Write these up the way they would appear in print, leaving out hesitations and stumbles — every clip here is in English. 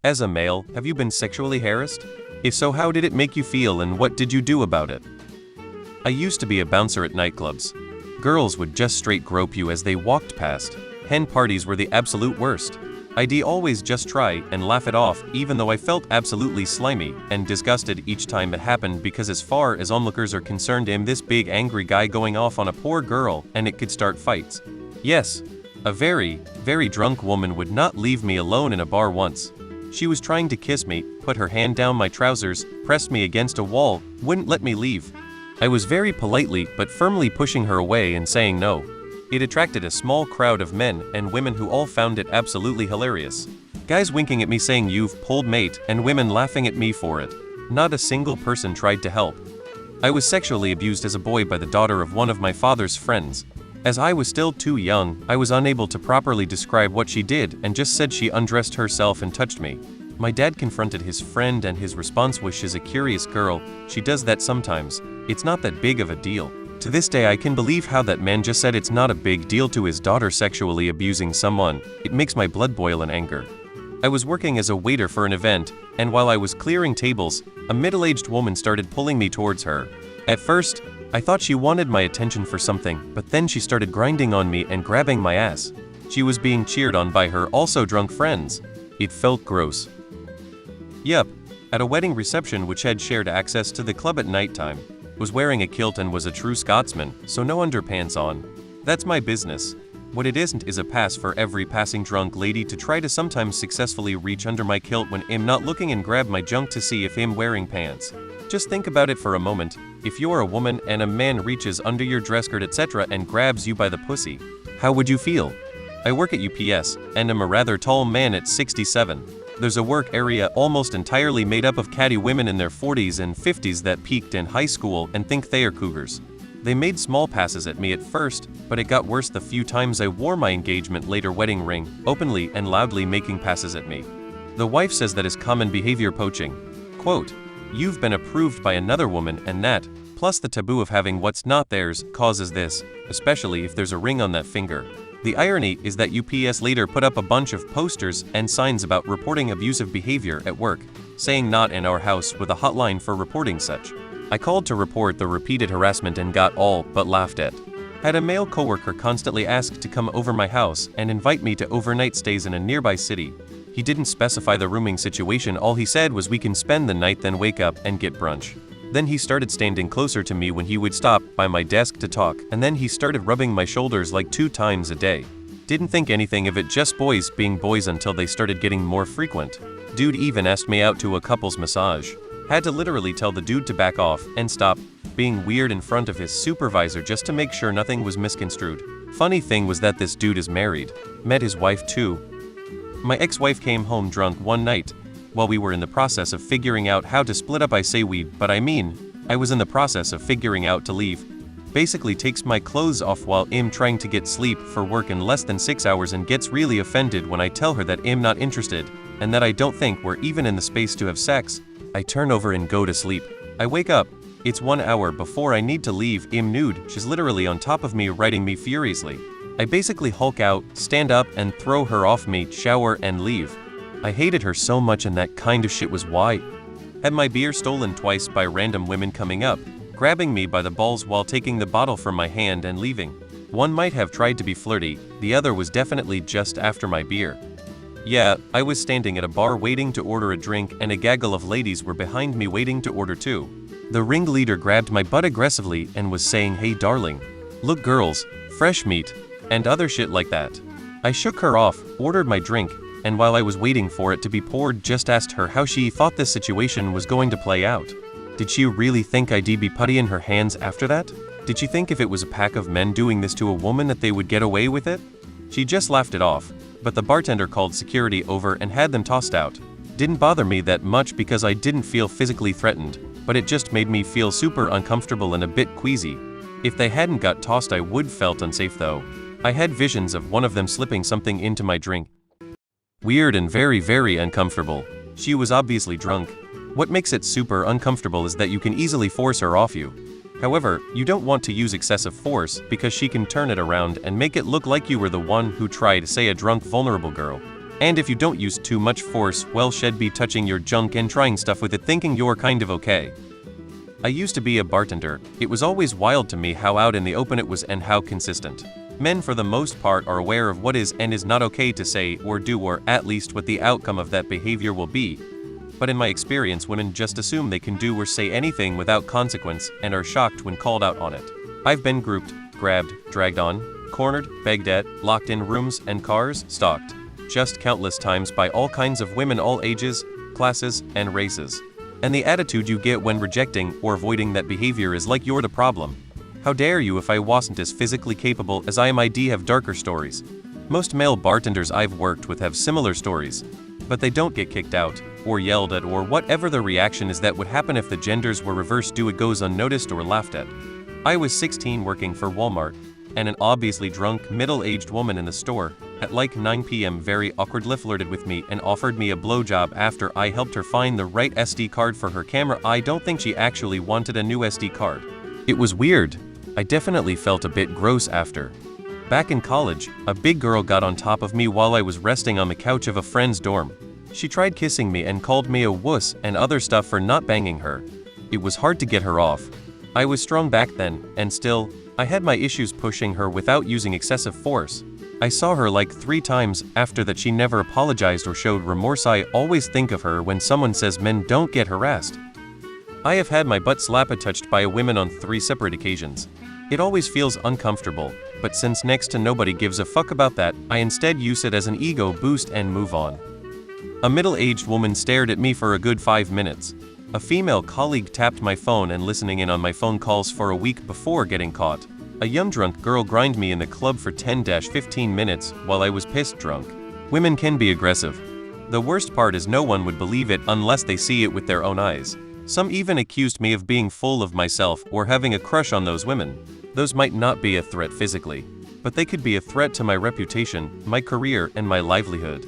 As a male, have you been sexually harassed? If so, how did it make you feel and what did you do about it? I used to be a bouncer at nightclubs. Girls would just straight grope you as they walked past. Hen parties were the absolute worst. I'd always just try and laugh it off, even though I felt absolutely slimy and disgusted each time it happened, because as far as onlookers are concerned, I'm this big angry guy going off on a poor girl and it could start fights. Yes, a very, very drunk woman would not leave me alone in a bar once. She was trying to kiss me, put her hand down my trousers, pressed me against a wall, wouldn't let me leave. I was very politely but firmly pushing her away and saying no. It attracted a small crowd of men and women who all found it absolutely hilarious. Guys winking at me saying "you've pulled mate" and women laughing at me for it. Not a single person tried to help. I was sexually abused as a boy by the daughter of one of my father's friends. As I was still too young, I was unable to properly describe what she did and just said she undressed herself and touched me. My dad confronted his friend and his response was, "She's a curious girl, she does that sometimes, it's not that big of a deal." To this day I can believe how that man just said it's not a big deal to his daughter sexually abusing someone. It makes my blood boil in anger. I was working as a waiter for an event, and while I was clearing tables, a middle-aged woman started pulling me towards her. At first, I thought she wanted my attention for something, but then she started grinding on me and grabbing my ass. She was being cheered on by her also drunk friends. It felt gross. Yup, at a wedding reception which had shared access to the club at nighttime. Was wearing a kilt and was a true Scotsman, so no underpants on. That's my business. What it isn't is a pass for every passing drunk lady to try to sometimes successfully reach under my kilt when I'm not looking and grab my junk to see if I'm wearing pants. Just think about it for a moment. If you're a woman and a man reaches under your dress skirt etc. and grabs you by the pussy, how would you feel? I work at UPS, and am a rather tall man at 67. There's a work area almost entirely made up of catty women in their 40s and 50s that peaked in high school and think they are cougars. They made small passes at me at first, but it got worse the few times I wore my engagement later wedding ring, openly and loudly making passes at me. The wife says that is common behavior poaching. Quote, "You've been approved by another woman and that, plus the taboo of having what's not theirs, causes this, especially if there's a ring on that finger." The irony is that UPS later put up a bunch of posters and signs about reporting abusive behavior at work, saying "not in our house" with a hotline for reporting such. I called to report the repeated harassment and got all but laughed at. Had a male coworker constantly asked to come over my house and invite me to overnight stays in a nearby city. He didn't specify the rooming situation, all he said was we can spend the night then wake up and get brunch. Then he started standing closer to me when he would stop by my desk to talk, and then he started rubbing my shoulders like 2 times a day. Didn't think anything of it, just boys being boys until they started getting more frequent. Dude even asked me out to a couple's massage. Had to literally tell the dude to back off and stop being weird in front of his supervisor just to make sure nothing was misconstrued. Funny thing was that this dude is married. Met his wife too. My ex-wife came home drunk one night. While we were in the process of figuring out how to split up, I say we, but I mean, I was in the process of figuring out to leave. Basically takes my clothes off while I'm trying to get sleep for work in less than 6 hours and gets really offended when I tell her that I'm not interested, and that I don't think we're even in the space to have sex. I turn over and go to sleep. I wake up. It's 1 hour before I need to leave. I'm nude. She's literally on top of me, riding me furiously. I basically hulk out, stand up and throw her off me, shower and leave. I hated her so much, and that kind of shit was why. Had my beer stolen twice by random women coming up, grabbing me by the balls while taking the bottle from my hand and leaving. One might have tried to be flirty, the other was definitely just after my beer. Yeah, I was standing at a bar waiting to order a drink and a gaggle of ladies were behind me waiting to order too. The ringleader grabbed my butt aggressively and was saying, "Hey darling, look girls, fresh meat," and other shit like that. I shook her off, ordered my drink, and while I was waiting for it to be poured, just asked her how she thought this situation was going to play out. Did she really think I'd be putty in her hands after that? Did she think if it was a pack of men doing this to a woman that they would get away with it? She just laughed it off, but the bartender called security over and had them tossed out. Didn't bother me that much because I didn't feel physically threatened, but it just made me feel super uncomfortable and a bit queasy. If they hadn't got tossed I would felt unsafe though. I had visions of one of them slipping something into my drink. Weird and very, very uncomfortable. She was obviously drunk. What makes it super uncomfortable is that you can easily force her off you. However, you don't want to use excessive force because she can turn it around and make it look like you were the one who tried, say, a drunk, vulnerable girl. And if you don't use too much force, well, she'd be touching your junk and trying stuff with it thinking you're kind of okay. I used to be a bartender. It was always wild to me how out in the open it was and how consistent. Men for the most part are aware of what is and is not okay to say or do, or at least what the outcome of that behavior will be. But in my experience, women just assume they can do or say anything without consequence and are shocked when called out on it. I've been grouped, grabbed, dragged on, cornered, begged at, locked in rooms and cars, stalked. Just countless times by all kinds of women, all ages, classes, and races. And the attitude you get when rejecting or avoiding that behavior is like you're the problem. How dare you? If I wasn't as physically capable as I am, I'd have darker stories. Most male bartenders I've worked with have similar stories, but they don't get kicked out, or yelled at, or whatever the reaction is that would happen if the genders were reversed. It goes unnoticed or laughed at. I was 16 working for Walmart, and an obviously drunk, middle-aged woman in the store, at like 9 p.m. very awkwardly flirted with me and offered me a blowjob after I helped her find the right SD card for her camera. I don't think she actually wanted a new SD card. It was weird. I definitely felt a bit gross after. Back in college, a big girl got on top of me while I was resting on the couch of a friend's dorm. She tried kissing me and called me a wuss and other stuff for not banging her. It was hard to get her off. I was strong back then, and still, I had my issues pushing her without using excessive force. I saw her like 3 times. After that, she never apologized or showed remorse. I always think of her when someone says men don't get harassed. I have had my butt touched by a woman on 3 separate occasions. It always feels uncomfortable, but since next to nobody gives a fuck about that, I instead use it as an ego boost and move on. A middle-aged woman stared at me for a good 5 minutes. A female colleague tapped my phone and listening in on my phone calls for a week before getting caught. A young drunk girl grinded me in the club for 10-15 minutes while I was pissed drunk. Women can be aggressive. The worst part is no one would believe it unless they see it with their own eyes. Some even accused me of being full of myself or having a crush on those women. Those might not be a threat physically, but they could be a threat to my reputation, my career, and my livelihood.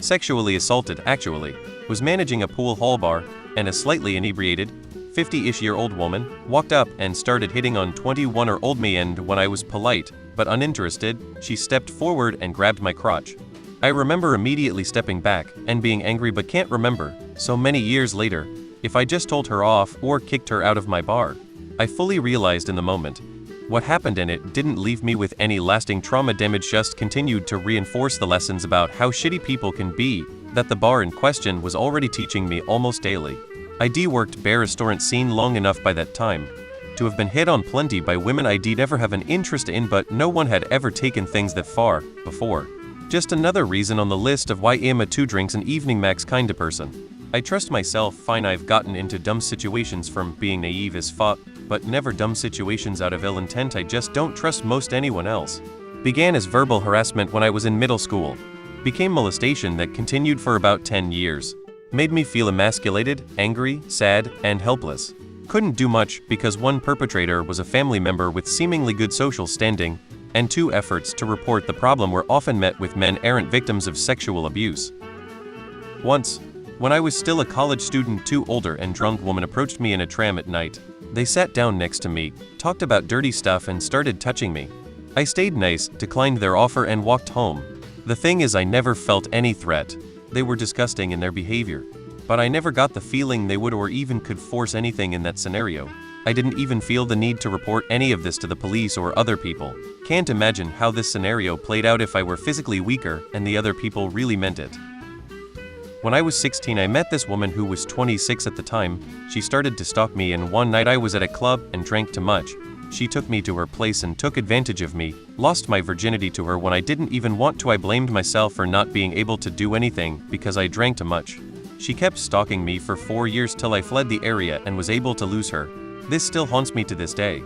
Sexually assaulted, actually, was managing a pool hall bar, and a slightly inebriated, 50-ish-year-old woman walked up and started hitting on 21-year-old me, and when I was polite but uninterested, she stepped forward and grabbed my crotch. I remember immediately stepping back and being angry, but can't remember, so many years later, if I just told her off or kicked her out of my bar. I fully realized in the moment what happened, and it didn't leave me with any lasting trauma damage, just continued to reinforce the lessons about how shitty people can be that the bar in question was already teaching me almost daily. I'd worked bar restaurant scene long enough by that time to have been hit on plenty by women I'd never have an interest in, but no one had ever taken things that far before. Just another reason on the list of why I'm a 2 drinks an evening max kinda person. I trust myself fine. I've gotten into dumb situations from being naive as fuck, but never dumb situations out of ill intent. I just don't trust most anyone else. Began as verbal harassment when I was in middle school. Became molestation that continued for about 10 years. Made me feel emasculated, angry, sad, and helpless. Couldn't do much because 1 perpetrator was a family member with seemingly good social standing, and 2 efforts to report the problem were often met with men errant victims of sexual abuse. Once, when I was still a college student, 2 older and drunk women approached me in a tram at night. They sat down next to me, talked about dirty stuff, and started touching me. I stayed nice, declined their offer, and walked home. The thing is, I never felt any threat. They were disgusting in their behavior, but I never got the feeling they would or even could force anything in that scenario. I didn't even feel the need to report any of this to the police or other people. Can't imagine how this scenario played out if I were physically weaker and the other people really meant it. When I was 16, I met this woman who was 26 at the time. She started to stalk me, and one night I was at a club and drank too much. She took me to her place and took advantage of me, lost my virginity to her when I didn't even want to. I blamed myself for not being able to do anything because I drank too much. She kept stalking me for 4 years till I fled the area and was able to lose her. This still haunts me to this day.